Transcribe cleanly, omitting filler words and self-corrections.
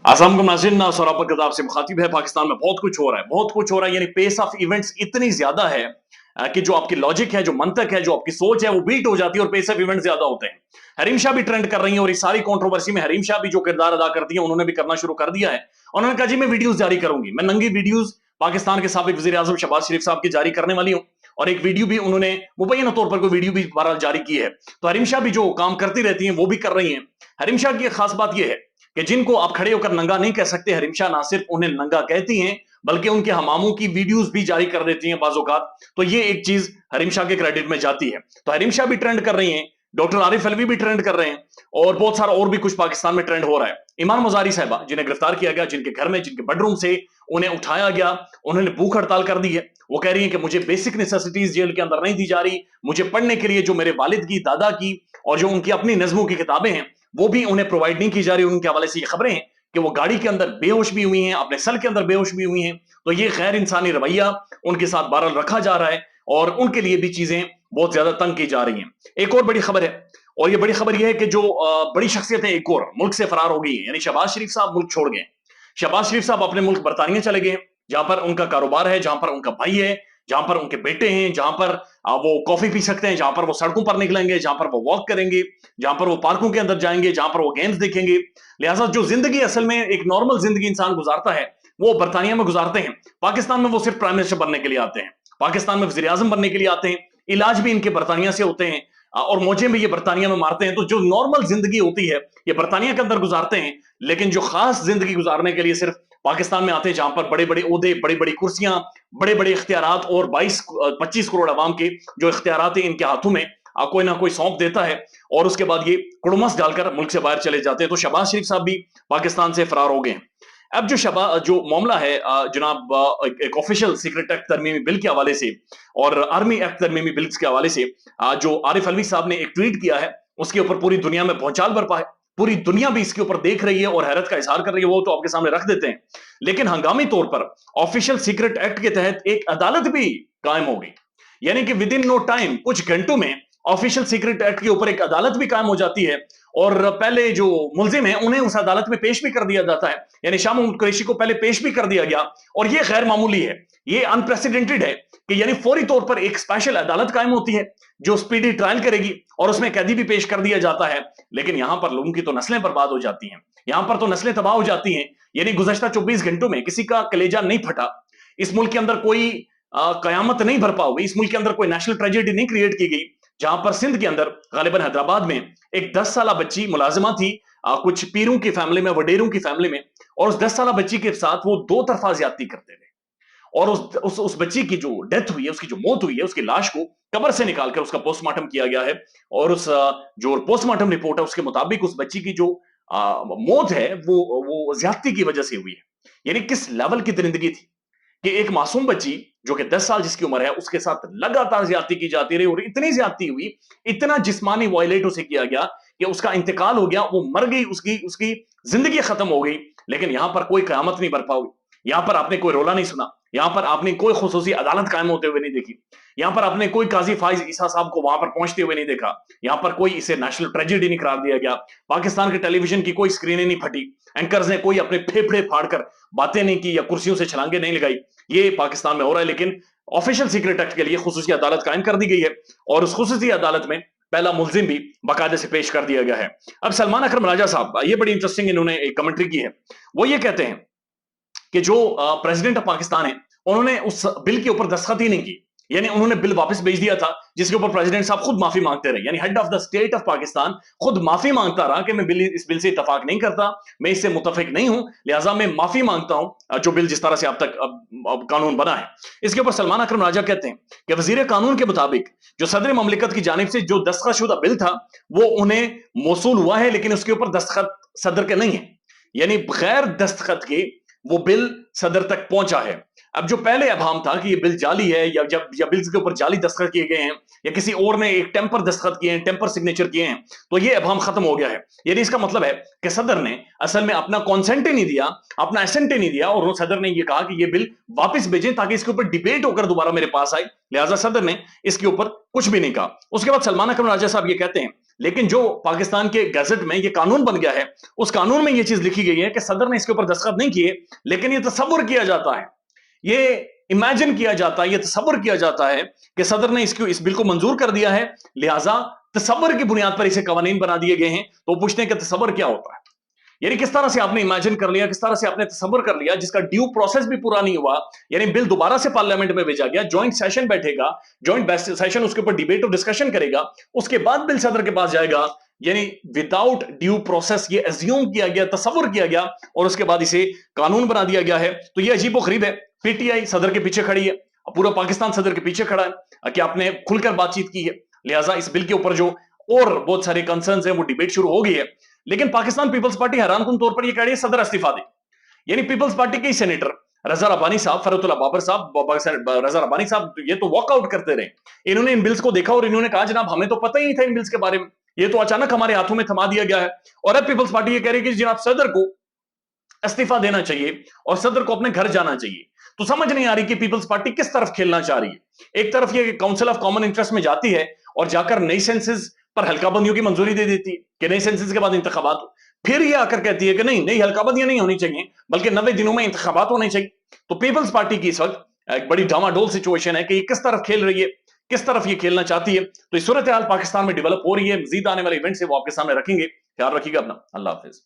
आसाम का नाज़रीन सौराब किताब से मुखातिब है। पाकिस्तान में बहुत कुछ हो रहा है, बहुत कुछ हो रहा है, यानी पेस ऑफ इवेंट्स इतनी ज्यादा है कि जो आपकी लॉजिक है, जो मंतक है, जो आपकी सोच है, वो बीट हो जाती है और पेस ऑफ इवेंट ज्यादा होते हैं। हरीम शाह भी ट्रेंड कर रही है और इस सारी कंट्रोवर्सी में हरीम शाह भी जो किरदार अदा करती है, उन्होंने भी करना शुरू कर दिया है। उन्होंने कहा जी मैं वीडियोस जारी करूंगी, मैं नंगी वीडियोस पाकिस्तान के साबिक वजीर आजम शहबाज शरीफ साहब की जारी करने वाली हूं। और एक वीडियो भी उन्होंने मुबैना तौर पर कोई वीडियो भी बहरहाल जारी की है। तो हरीम शाह भी जो काम करती रहती हैं वो भी कर रही हैं। हरीम शाह की एक खास बात यह है कि जिनको आप खड़े होकर नंगा नहीं कह सकते, हरीम शाह ना सिर्फ उन्हें नंगा कहती हैं बल्कि उनके हमामों की वीडियोस भी जारी कर देती हैं बाज़-औक़ात। तो ये एक चीज हरीम शाह के क्रेडिट में जाती है। तो हरीम शाह भी ट्रेंड कर रही हैं, डॉक्टर आरिफ अलवी भी ट्रेंड कर रहे हैं और बहुत सारा और भी कुछ पाकिस्तान में ट्रेंड हो रहा है। ईमान मुजारी साहिबा जिन्हें गिरफ्तार किया गया, जिनके घर में, जिनके बेडरूम से उन्हें उठाया गया, उन्होंने भूख हड़ताल कर दी है। वो कह रही है कि मुझे बेसिक नेसेसिटीज जेल के अंदर नहीं दी जा रही, मुझे पढ़ने के लिए जो मेरे वालिद की, दादा की और जो उनकी अपनी नज़्मों की किताबें हैं वो भी उन्हें प्रोवाइड नहीं की जा रही। उनके हवाले से ये खबरें हैं कि वो गाड़ी के अंदर बेहोश भी हुई हैं, अपने सेल के अंदर बेहोश भी हुई हैं। तो ये गैर इंसानी रवैया उनके साथ बहरहाल रखा जा रहा है और उनके लिए भी चीजें बहुत ज्यादा तंग की जा रही हैं। एक और बड़ी खबर है, और ये बड़ी खबर ये है कि जो बड़ी शख्सियतें एक और मुल्क से फरार हो गई हैं, यानी शहबाज शरीफ साहब मुल्क छोड़ गए। शहबाज शरीफ साहब अपने मुल्क बरतानिया चले गए, जहां पर उनका कारोबार है, जहां पर उनका भाई है, जहां पर उनके बेटे हैं, जहां पर वो कॉफी पी सकते हैं, जहां पर वो सड़कों पर निकलेंगे, जहां पर वो वॉक करेंगे, जहां पर वो पार्कों के अंदर जाएंगे, जहां पर वो गेम्स देखेंगे। लिहाजा जो जिंदगी असल में एक नॉर्मल जिंदगी इंसान गुजारता है वो बरतानिया में गुजारते हैं। पाकिस्तान में वो सिर्फ प्राइम मिनिस्टर बनने के लिए आते हैं, पाकिस्तान में वजीर आजम बनने के लिए आते हैं, इलाज भी इनके बरतानिया से होते हैं और मौजे भी ये बरतानिया में मारते हैं। तो जो नॉर्मल जिंदगी होती है ये बरतानिया के अंदर गुजारते हैं, लेकिन जो खास जिंदगी गुजारने के लिए सिर्फ पाकिस्तान में आते हैं, जहां पर बड़े बड़े ओहदे, बड़ी बड़ी कुर्सियां, बड़े बड़े इख्तियारात और 22-25 करोड़ अवाम के जो इख्तियारात हैं इनके हाथों में कोई ना कोई सौंप देता है और उसके बाद ये कुड़मस डालकर मुल्क से बाहर चले जाते हैं। तो शहबाज शरीफ साहब भी पाकिस्तान से फरार हो गए हैं। अब जो मामला है जनाब, एक ऑफिशियल सीक्रेट एक्ट तरमीमी बिल के हवाले से और आर्मी एक्ट तरमीमी बिल के हवाले से जो आरिफ अलवी साहब ने एक ट्वीट किया है, उसके ऊपर पूरी दुनिया में भौचाल बरपा है। पूरी दुनिया भी इसके ऊपर देख रही है और हैरत का इजहार कर रही है, वो तो आपके सामने रख देते हैं। लेकिन हंगामी तौर पर ऑफिशियल सीक्रेट एक्ट के तहत एक अदालत भी कायम हो गई, यानी कि विद इन नो टाइम, कुछ घंटों में ऑफिशियल सीक्रेट एक्ट के ऊपर एक अदालत भी कायम हो जाती है और पहले जो मुलजिम है उन्हें उस अदालत में पेश भी कर दिया जाता है, यानी शाह महमूद कुरैशी को पहले पेश भी कर दिया गया। और ये गैर मामूली है, ये अनप्रेसिडेंटेड है कि यानी फौरी तौर पर एक स्पेशल अदालत कायम होती है जो स्पीडी ट्रायल करेगी और उसमें कैदी भी पेश कर दिया जाता है। लेकिन यहां पर लोगों की तो नस्लें बर्बाद हो जाती हैं, यहां पर तो नस्लें तबाह हो जाती हैं। यानी गुज़श्ता 24 घंटों में किसी का कलेजा नहीं फटा, इस मुल्क के अंदर कोई कयामत नहीं बरपा हुई, इस मुल्क के अंदर कोई नेशनल ट्रेजेडी नहीं क्रिएट की गई। जहां पर सिंध के अंदर गालिबन हैदराबाद में एक 10 साल बच्ची मुलाजिमा थी कुछ पीरों की फैमिली में, वडेरों की फैमिली में, और उस 10 साल बच्ची के साथ वो दो तरफा ज्यादती करते थे। और उस बच्ची की जो डेथ हुई है, उसकी जो मौत हुई है, उसकी लाश को कब्र से निकालकर उसका पोस्टमार्टम किया गया है और उस जो पोस्टमार्टम रिपोर्ट है उसके मुताबिक उस बच्ची की जो मौत है वो ज्यादती की वजह से हुई है। यानी किस लेवल की दरिंदगी थी कि एक मासूम बच्ची जो कि 10 साल जिसकी उम्र है उसके साथ लगातार ज्यादती की जाती रही और इतनी ज्यादती हुई, इतना जिस्मानी वायलेट उसे किया गया कि उसका इंतकाल हो गया, वो मर गई, उसकी उसकी जिंदगी खत्म हो गई। लेकिन यहां पर कोई कयामत नहीं बरपा हुई, यहां पर आपने कोई रोला नहीं सुना, यहां पर आपने कोई खुसूसी अदालत कायम होते हुए नहीं देखी, यहां पर आपने कोई काजी फाइज ईसा साहब को वहां पर पहुंचते हुए नहीं देखा, यहां पर कोई इसे नेशनल ट्रेजेडी नहीं करार दिया गया। पाकिस्तान के टेलीविजन की कोई स्क्रीनें नहीं फटी, एंकर्स ने कोई अपने फेफड़े फाड़कर बातें नहीं की या कुर्सियों से छलांगे नहीं लगाई। ये पाकिस्तान में हो रहा है। लेकिन ऑफिशियल सीक्रेट एक्ट के लिए खुसूसी अदालत कायम कर दी गई है और उस खुसूसी अदालत में पहला मुलजिम भी बाकायदे से पेश कर दिया गया है। अब सलमान अकरम राजा साहब, ये बड़ी इंटरेस्टिंग इन्होंने एक कमेंट्री की है। वो ये कहते हैं कि जो प्रेसिडेंट ऑफ पाकिस्तान है उन्होंने उस बिल के ऊपर दस्तखत ही नहीं की, यानी उन्होंने बिल वापस भेज दिया था जिसके ऊपर प्रेसिडेंट साहब खुद माफी मांगते रहे, यानी head of the state of Pakistan खुद माफी मांगता रहा कि मैं इस बिल से इतफाक नहीं करता, मैं इससे मुतफिक नहीं हूं, लिहाजा मैं माफी मांगता हूं जो बिल जिस तरह से अब तक अब कानून बना है। इसके ऊपर सलमान अकरम राजा कहते हैं कि वजीर कानून के मुताबिक जो सदर ममलिकत की जानिब से जो दस्तखत शुदा बिल था वो उन्हें मौसूल हुआ है, लेकिन उसके ऊपर दस्तखत सदर के नहीं है, यानी बगैर दस्तखत के वो बिल सदर तक पहुंचा है। अब जो पहले अभाम था कि ये बिल जाली है या बिल्स के ऊपर जाली दस्तखत किए गए हैं या किसी और ने एक टेम्पर दस्तखत किए हैं, टेम्पर सिग्नेचर किए हैं, तो ये अभाम खत्म हो गया है। यानी इसका मतलब है कि सदर ने असल में अपना कॉन्सेंट ही नहीं दिया, अपना एसेंट ही नहीं दिया और सदर ने ये कहा कि ये बिल वापस भेजें ताकि इसके ऊपर डिबेट होकर दोबारा मेरे पास आए, लिहाजा सदर ने इसके ऊपर कुछ भी नहीं कहा। उसके बाद सलमान अकरम राजा साहब ये कहते हैं لیکن جو پاکستان کے گزٹ میں یہ قانون بن گیا ہے اس قانون میں یہ چیز لکھی گئی ہے کہ صدر نے اس کے اوپر دستخط نہیں کیے، لیکن یہ تصور کیا جاتا ہے، یہ امیجن کیا جاتا ہے، یہ تصور کیا جاتا ہے کہ صدر نے اس بل کو منظور کر دیا ہے، لہٰذا تصور کی بنیاد پر اسے قوانین بنا دیے گئے ہیں۔ تو وہ پوچھتے ہیں کہ تصور کیا ہوتا ہے، یعنی کس طرح سے آپ نے امیجن کر لیا، کس طرح سے آپ نے تصور کر لیا، جس کا ڈیو پروسیس بھی پورا نہیں ہوا، یعنی بل دوبارہ سے پارلیمنٹ میں بھیجا گیا، جوائنٹ سیشن بیٹھے گا، جوائنٹ سیشن اس کے اوپر ڈیبیٹ اور ڈسکشن کرے گا، اس کے بعد بل صدر کے پاس جائے گا، یعنی وداؤٹ ڈیو پروسیس یہ ایزیوم کیا گیا، تصور کیا گیا اور اس کے بعد اسے قانون بنا دیا گیا ہے۔ تو یہ عجیب و غریب ہے۔ پی ٹی آئی صدر کے پیچھے کھڑی ہے، پورا پاکستان صدر کے پیچھے کھڑا ہے کہ آپ نے کھل کر بات چیت کی ہے، لہٰذا اس بل کے اوپر جو اور بہت سارے کنسرنز ہیں وہ ڈیبیٹ شروع ہو گئی ہے۔ لیکن پاکستان پیپلز پارٹی حیران کن طور پر یہ کہہ رہی ہے صدر استعفیٰ دے، یعنی پیپلز پارٹی کے سینیٹر رضا ربانی صاحب، فرحت اللہ بابر صاحب، رضا ربانی صاحب یہ تو واک آؤٹ کرتے رہے، انہوں نے ان بلز کو دیکھا اور انہوں نے کہا جناب ہمیں تو پتہ ہی نہیں تھا ان بلز کے بارے میں، یہ تو اچانک ہمارے ہاتھوں میں تھما دیا گیا ہے۔ اور اب پیپلز پارٹی یہ کہہ رہی ہے کہ جناب صدر کو استعفیٰ دینا چاہیے اور صدر کو اپنے گھر جانا چاہیے۔ تو سمجھ نہیں آ رہی کہ پیپلز پارٹی کس طرف کھیلنا چاہ رہی ہے۔ ایک طرف یہ کہ کاؤنسل آف کامن انٹرسٹ میں جاتی ہے اور جا کر نئی سینسز پر حلقہ بندیوں کی منظوری دے دیتی ہے کہ نئی سینسز کے بعد انتخابات ہو، پھر یہ آ کر کہتی ہے کہ نہیں نئی حلقہ بندیاں نہیں ہونی چاہیے بلکہ 90 دنوں میں انتخابات ہونے چاہیے۔ تو پیپلز پارٹی کی اس وقت ایک بڑی ڈاواڈول سچویشن ہے کہ یہ کس طرف کھیل رہی ہے، کس طرف یہ کھیلنا چاہتی ہے۔ تو اس صورتحال پاکستان میں ڈیولپ ہو رہی ہے، مزید آنے والے ایونٹ سے وہ آپ کے سامنے رکھیں گے۔ خیال رکھیے گا اپنا، اللہ حافظ۔